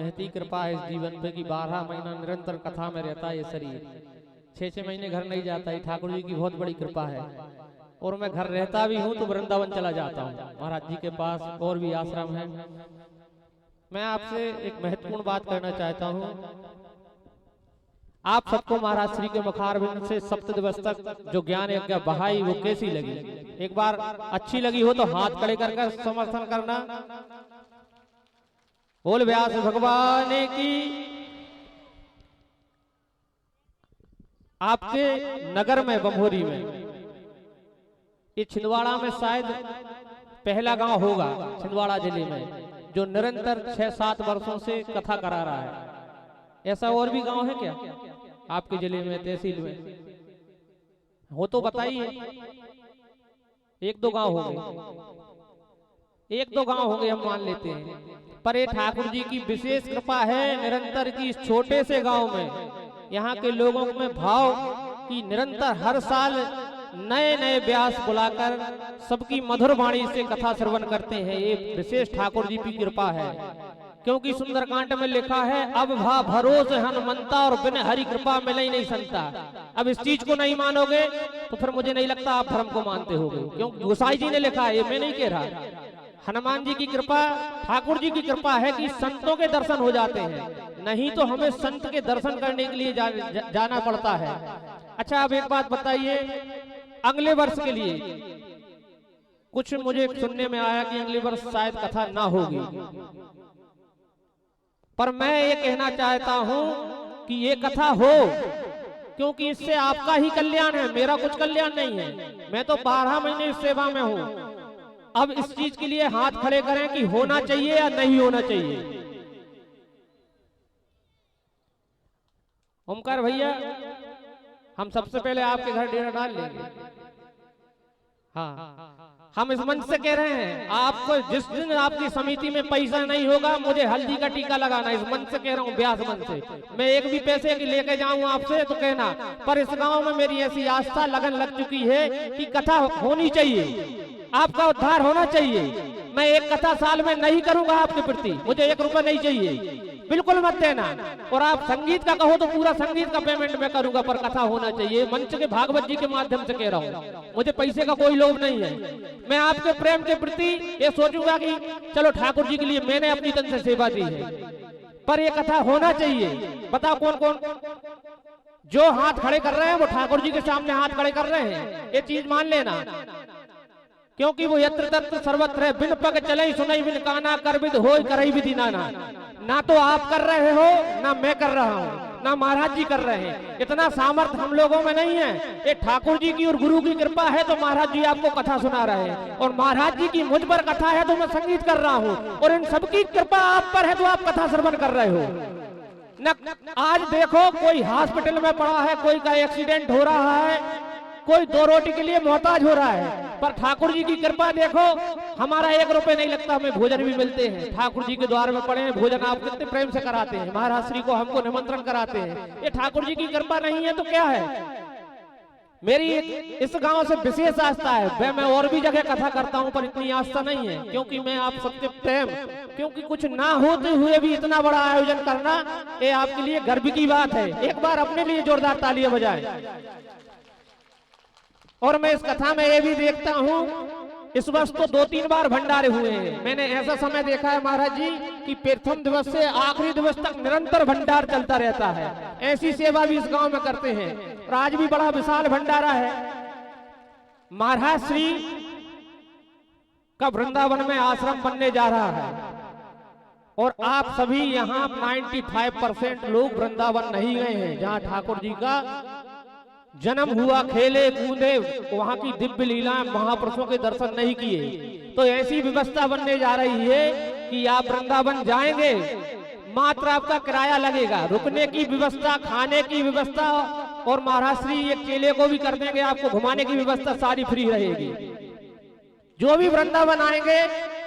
महती कृपा है इस जीवन पे कि 12 महीना निरंतर कथा में रहता है ये शरीर। 6-6 महीने घर नहीं जाता है, ठाकुर जी की बहुत बड़ी कृपा है। और मैं घर रहता भी हूँ तो वृंदावन चला जाता हूँ, महाराज जी के पास और भी आश्रम है। मैं आपसे एक महत्वपूर्ण बात करना चाहता हूँ। आप सबको महाराज श्री के मुखारविंद से सप्त दिवस तक जो ज्ञान यज्ञ बहाई वो कैसी लगी? एक बार अच्छी लगी हो तो हाथ खड़े कर समर्थन करना। बोल व्यास भगवान की। आपके नगर में बम्होरी में, ये छिंदवाड़ा में शायद पहला गांव होगा छिंदवाड़ा जिले में जो निरंतर 6-7 वर्षों से कथा करा रहा है। ऐसा और भी गांव है क्या आपके जिले में, तहसील में? हो तो बताइए। 1-2 गांव होंगे, 1-2 गांव होंगे हम मान लेते हैं। पर ये ठाकुर जी की विशेष कृपा है निरंतर की इस छोटे से गांव में यहाँ के लोगों में भाव की निरंतर हर साल नए नए व्यास बुलाकर सबकी मधुर वाणी से कथा श्रवण करते हैं। ये विशेष ठाकुर जी की कृपा है, क्योंकि सुंदरकांड में लिखा है अब भा भरोस हनुमंता और बिन हरि कृपा मिले ही नहीं संता। अब इस चीज को नहीं मानोगे तो फिर मुझे नहीं लगता आप धर्म को मानते होगे, क्योंकि गोसाई जी ने लिखा है, ये मैं नहीं कह रहा। हनुमान जी की कृपा, ठाकुर जी की कृपा है कि संतों के दर्शन हो जाते हैं, नहीं तो हमें संत के दर्शन करने के लिए जाना पड़ता है। अच्छा, अब एक बात बताइए, अगले वर्ष के लिए कुछ मुझे सुनने में आया कि अगले वर्ष शायद कथा ना होगी, पर मैं ये कहना चाहता हूं कि ये कथा हो, क्योंकि इससे आपका ही कल्याण है, मेरा कुछ कल्याण नहीं है। मैं तो 12 महीने इस सेवा में हूं। अब इस चीज के लिए हाथ खड़े करें कि होना चाहिए या नहीं होना चाहिए। ओमकार भैया, हम सबसे पहले आपके घर डेरा डाल लेंगे। हाँ, हम इस मंच से कह रहे हैं, आपको जिस दिन आपकी समिति में पैसा नहीं होगा मुझे हल्दी का टीका लगाना। इस मंच से कह रहा हूँ, व्यास मंच से। मैं एक भी पैसे लेके जाऊँ आपसे तो कहना, पर इस गांव में मेरी ऐसी आस्था लगन लग चुकी है कि कथा होनी चाहिए, आपका उद्धार होना चाहिए। मैं एक कथा साल में नहीं करूंगा आपके प्रति, मुझे 1 रुपया नहीं चाहिए, बिल्कुल मत देना। और आप संगीत का कहो तो पूरा संगीत का पेमेंट मैं करूंगा, पर कथा होना चाहिए। मंच के भागवत जी के माध्यम से कह रहा हूँ, मुझे पैसे का कोई लोभ नहीं है। मैं आपके प्रेम के प्रति ये सोचूंगा कि चलो ठाकुर जी के लिए मैंने अपनी तन से सेवा दी है, पर ये कथा होना चाहिए। बताओ कौन कौन जो हाथ खड़े कर रहे हैं वो ठाकुर जी के सामने हाथ खड़े कर रहे हैं, ये चीज मान लेना, क्योंकि वो यत्र तत्र सर्वत्र है। बिन पग चले सुनई बिन काना कर विद होय करई विधि नाना। ना तो आप कर रहे हो, ना मैं कर रहा हूँ, ना महाराज जी कर रहे हैं। इतना सामर्थ्य हम लोगों में नहीं है। ये ठाकुर जी की और गुरु की कृपा है तो महाराज जी आपको कथा सुना रहे हैं, और महाराज जी की मुझ पर कथा है तो मैं संगीत कर रहा हूँ, और इन सबकी कृपा आप पर है तो आप कथा श्रवण कर रहे हो। न आज देखो कोई हॉस्पिटल में पड़ा है, कोई का एक्सीडेंट हो रहा है, कोई 2 रोटी के लिए मोहताज हो रहा है, पर ठाकुर जी की कृपा देखो, हमारा 1 रुपए नहीं लगता, हमें भोजन भी मिलते हैं। ठाकुर जी के द्वार में पड़े हैं, भोजन आप कितने प्रेम से कराते हैं, महाराज श्री को हमको निमंत्रण कराते हैं। ये ठाकुर जी की कृपा नहीं है तो क्या है? मेरी इस गांव से विशेष आस्था है। मैं और भी जगह कथा करता हूं, पर इतनी आस्था नहीं है, क्योंकि मैं आप सबके प्रेम, क्योंकि कुछ ना होते हुए भी इतना बड़ा आयोजन करना ये आपके लिए गर्व की बात है। एक बार अपने लिए जोरदार तालियां बजाएं। और मैं इस कथा में ये भी देखता हूँ, इस वर्ष तो 2-3 बार भंडारे हुए हैं। मैंने ऐसा समय देखा है महाराज जी कि प्रथम दिवस से आखिरी दिवस तक निरंतर भंडार चलता रहता है। ऐसी सेवा भी इस गांव में करते हैं, और आज भी बड़ा विशाल भंडारा है। महाराज श्री का वृंदावन में आश्रम बनने जा रहा है, और आप सभी यहाँ 95% लोग वृंदावन नहीं गए हैं, जहाँ ठाकुर जी का जन्म हुआ, खेले कूदे, वहां की दिव्य लीला महापुरुषों के दर्शन नहीं किए। तो ऐसी व्यवस्था बनने जा रही है कि आप वृंदावन जाएंगे, मात्र आपका किराया लगेगा, रुकने की व्यवस्था, खाने की व्यवस्था, और महाराज श्री एक चेले को भी कर देंगे, आपको घुमाने की व्यवस्था सारी फ्री रहेगी। जो भी वृंदावन आएंगे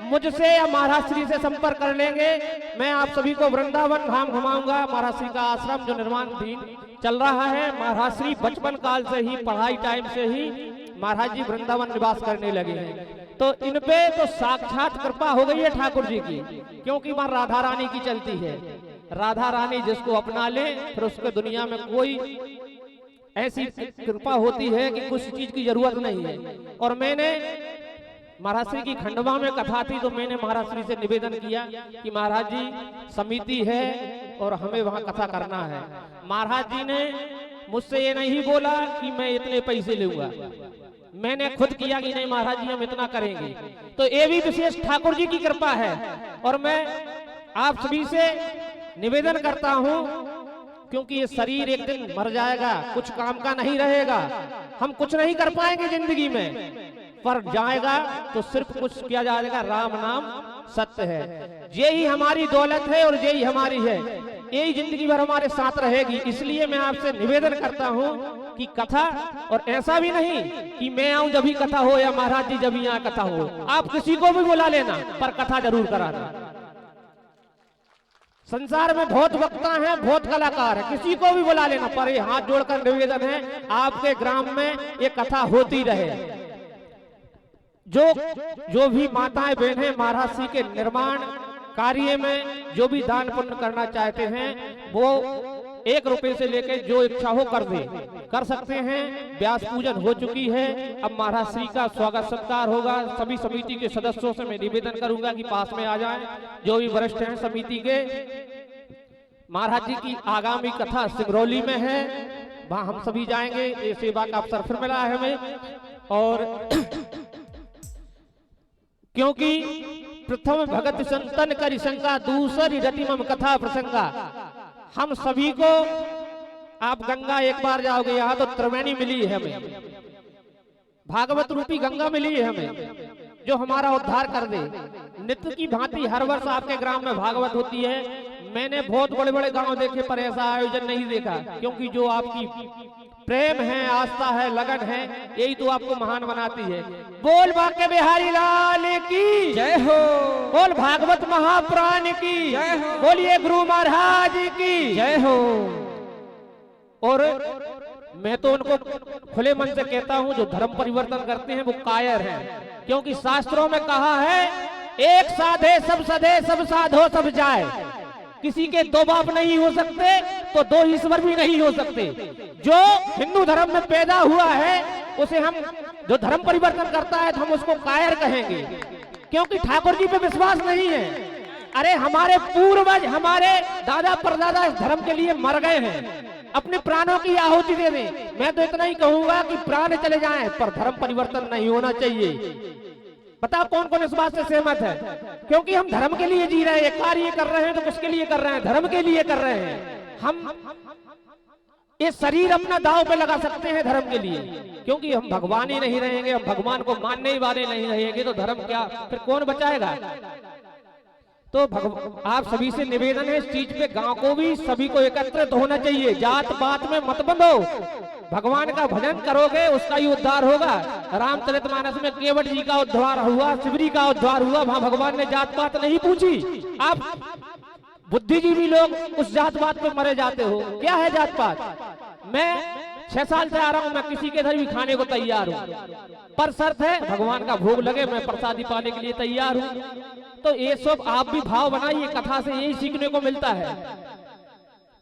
मुझसे या महाराज श्री से संपर्क कर लेंगे, मैं आप सभी को वृंदावन धाम घुमाऊंगा। महाराज श्री का आश्रम जो निर्माणाधीन चल रहा है, महाराज श्री बचपन काल से ही, पढ़ाई टाइम से ही महाराज जी वृंदावन निवास करने लगे हैं। तो इन पे तो साक्षात कृपा हो गई है ठाकुर जी की, क्योंकि वहां राधा रानी की चलती है। राधा रानी जिसको अपना ले फिर उसके दुनिया में कोई ऐसी कृपा होती है कि कुछ चीज की जरूरत नहीं है। और मैंने महाराज श्री की खंडवा में कथा थी तो मैंने महाराज श्री से निवेदन किया कि महाराज जी समिति है और हमें वहां कथा करना है। महाराज जी ने मुझसे ये नहीं बोला कि मैं इतने पैसे लूंगा, मैंने खुद किया कि नहीं महाराज जी हम इतना करेंगे। तो ये भी विशेष ठाकुर जी की कृपा है। और मैं आप सभी से निवेदन करता हूं क्योंकि ये शरीर एक दिन मर जाएगा, कुछ काम का नहीं रहेगा, हम कुछ नहीं कर पाएंगे जिंदगी में, पर जाएगा तो सिर्फ कुछ किया जाएगा, राम नाम सत्य है, यही हमारी दौलत है और यही हमारी है, यही जिंदगी भर हमारे साथ रहेगी। इसलिए मैं आपसे निवेदन करता हूं कि कथा, और ऐसा भी नहीं कि मैं आऊं जब भी कथा हो या महाराज जी जब भी यहाँ कथा हो, आप किसी को भी बुला लेना पर कथा जरूर कराना। संसार में बहुत वक्ता हैं, बहुत कलाकार हैं, किसी को भी बुला लेना, पर ये हाथ जोड़कर निवेदन है आपके ग्राम में ये कथा होती रहे। जो भी माताएं बहनें महाराज श्री के निर्माण कार्य में जो भी दान पुण्य करना चाहते हैं वो 1 रुपए से लेकर जो इच्छा हो कर सकते हैं। व्यास पूजन हो चुकी है, अब महाराज श्री का स्वागत सत्कार होगा। सभी समिति के सदस्यों से मैं निवेदन करूंगा कि पास में आ जाएं, जो भी वरिष्ठ हैं समिति के। महाराज जी की आगामी कथा सिंगरौली में है, वहां हम सभी जाएंगे, ये सेवा का अवसर फिर मिला है हमें। और क्योंकि प्रथम भगत संतन करि शंका, दूसरी रति मम कथा प्रसंगा। हम सभी को, आप गंगा एक बार जाओगे यहाँ तो त्रिवेणी मिली है हमें, भागवत रूपी गंगा मिली है हमें जो हमारा उद्धार कर दे। नित्य की भांति हर वर्ष आपके ग्राम में भागवत होती है। मैंने बहुत बड़े बड़े गांव देखे पर ऐसा आयोजन नहीं देखा, क्योंकि जो आपकी प्रेम है, आस्था है, लगन है, यही तो आपको महान बनाती है। बोल बांके बिहारी लाल की जय हो, बोल भागवत महापुराण की जय हो, बोलिए गुरु महाराज की जय हो। और मैं तो उनको खुले मन से कहता हूं जो धर्म परिवर्तन करते हैं वो कायर हैं, क्योंकि शास्त्रों में कहा है एक साधे सब सधे, सब साधो सब जाए। किसी के 2 बाप नहीं हो सकते तो 2 ईश्वर भी नहीं हो सकते। जो हिंदू धर्म में पैदा हुआ है उसे हम, जो धर्म परिवर्तन करता है तो हम उसको कायर कहेंगे, क्योंकि ठाकुर जी पे विश्वास नहीं है। अरे हमारे पूर्वज, हमारे दादा परदादा इस धर्म के लिए मर गए हैं, अपने प्राणों की आहुति दे दें। मैं तो इतना ही कहूंगा कि प्राण चले जाएं पर धर्म परिवर्तन नहीं होना चाहिए। बताओ कौन कौन इस बात से सहमत है? क्योंकि हम धर्म के लिए जी रहे हैं, कार्य कर रहे हैं तो किसके लिए कर रहे हैं? धर्म के लिए कर रहे हैं। हम ये शरीर अपना दांव पे लगा सकते हैं धर्म के लिए, क्योंकि हम भगवान ही नहीं रहेंगे, हम भगवान को मानने ही वाले नहीं रहेंगे तो धर्म क्या, फिर कौन बचाएगा? तो आप सभी से निवेदन है इस चीज पे, गांव को भी सभी को एकत्रित होना चाहिए, जात पात में मत बंधो। भगवान का भजन करोगे उसका ही उद्धार होगा। रामचरितमानस में केवट जी का उद्धार हुआ, शिवरी का उद्धार हुआ, वहां भगवान ने जात पात नहीं पूछी। आप बुद्धिजीवी लोग उस जात पात पे मरे जाते हो। क्या है जात पात? मैं 6 साल से आ रहा हूं, मैं किसी के घर भी खाने को तैयार हूं, पर शर्त है भगवान का भोग लगे, मैं प्रसादी पाने के लिए तैयार हूं। तो ये सब आप भी भाव बनाइए, कथा से यही सीखने को मिलता है।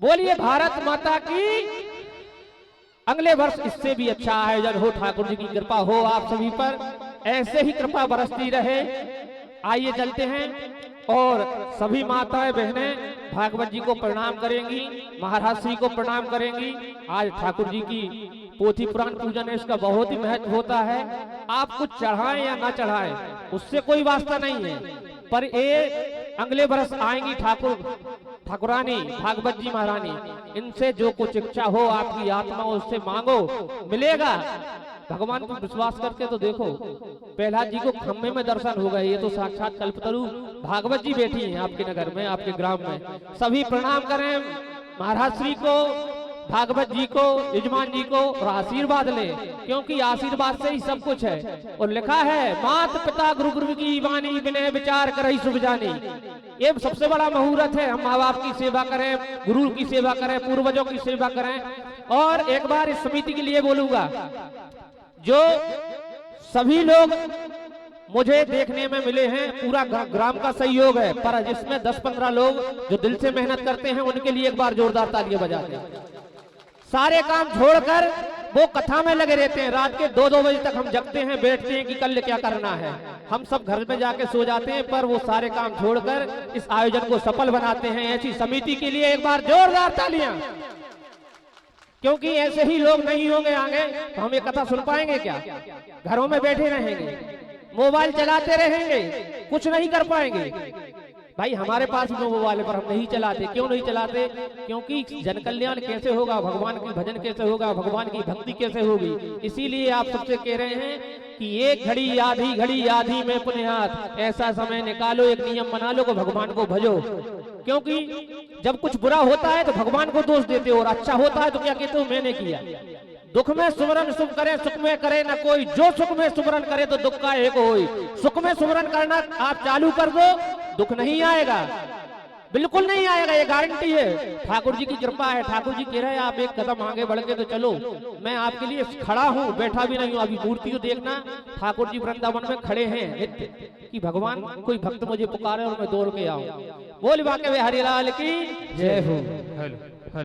बोलिए भारत माता की। अगले वर्ष इससे भी अच्छा आयोजन हो, ठाकुर जी की कृपा हो आप सभी पर, ऐसे ही कृपा बरसती रहे। आइए चलते हैं और सभी माताएं बहनें भागवत जी को प्रणाम करेंगी, महाराज श्री को प्रणाम करेंगी। आज ठाकुर जी की पोथी पुराण पूजन है, इसका बहुत ही महत्व होता है। आप कुछ चढ़ाएं या ना चढ़ाएं उससे कोई वास्ता नहीं है, पर ये अगले वर्ष आएंगी ठाकुरानी भागवत जी महारानी, इनसे जो कुछ इच्छा हो आपकी आत्मा उससे मांगो, मिलेगा। भगवान पर विश्वास करके तो देखो, प्रहलाद जी को खम्भे में दर्शन हो गए, ये तो साक्षात कल्पतरु भागवत जी बैठी हैं आपके नगर में, आपके ग्राम में। सभी प्रणाम करें महाराज श्री को, भागवत जी को, यजमान जी को, और आशीर्वाद लें, क्योंकि आशीर्वाद से ही सब कुछ है। और लिखा है मात पिता गुरु गुरु की वाणी, बिने विचार करई शुभ जानी। ये सबसे बड़ा मुहूर्त है, हम माँ बाप की सेवा करें, गुरु की सेवा करें, पूर्वजों की सेवा करें। और एक बार इस समिति के लिए बोलूंगा, जो सभी लोग मुझे देखने में मिले हैं, पूरा ग्राम का सहयोग है, पर जिसमें 10-15 लोग जो दिल से मेहनत करते हैं उनके लिए एक बार जोरदार तालियां बजाते हैं। सारे काम छोड़कर वो कथा में लगे रहते हैं, रात के 2-2 बजे तक हम जगते हैं, बैठते हैं कि कल क्या करना है। हम सब घर में जाके सो जाते हैं, पर वो सारे काम छोड़कर इस आयोजन को सफल बनाते हैं। ऐसी समिति के लिए एक बार जोरदार तालियां, क्योंकि ऐसे ही लोग नहीं होंगे आगे तो हम ये कथा सुन पाएंगे क्या? घरों में बैठे रहेंगे, मोबाइल चलाते रहेंगे, कुछ नहीं कर पाएंगे। भाई हमारे पास भी मोबाइल है पर हम नहीं चलाते। क्यों नहीं चलाते? क्योंकि जन कल्याण कैसे होगा, भगवान की भजन कैसे होगा, भगवान की भक्ति कैसे होगी। इसीलिए आप सबसे कह रहे हैं कि एक घड़ी आधी में पुण्यात, ऐसा समय निकालो, एक नियम बना लो कि भगवान को भजो। क्योंकि जब कुछ बुरा होता है तो भगवान को दोष देते हो, और अच्छा होता है तो क्या कहते हो, मैंने किया। दुख में सुमरन सुख करे, सुख में करे न कोई, जो सुख में सुमरन करे तो दुख का एक होई। सुख में सुमरन करना आप चालू कर दो, दुख नहीं आएगा, बिल्कुल नहीं आएगा, ये गारंटी है। ठाकुर जी की कृपा है। ठाकुर जी कह रहे हैं आप एक कदम आगे बढ़ के तो चलो, मैं आपके लिए खड़ा हूँ, बैठा भी नहीं हूँ। अभी मूर्ति को देखना, ठाकुर जी वृंदावन में खड़े हैं नित्य, कि भगवान कोई भक्त मुझे पुकारे और मैं दौड़ के आऊं। बोल बाके हरिलाल की जय हो।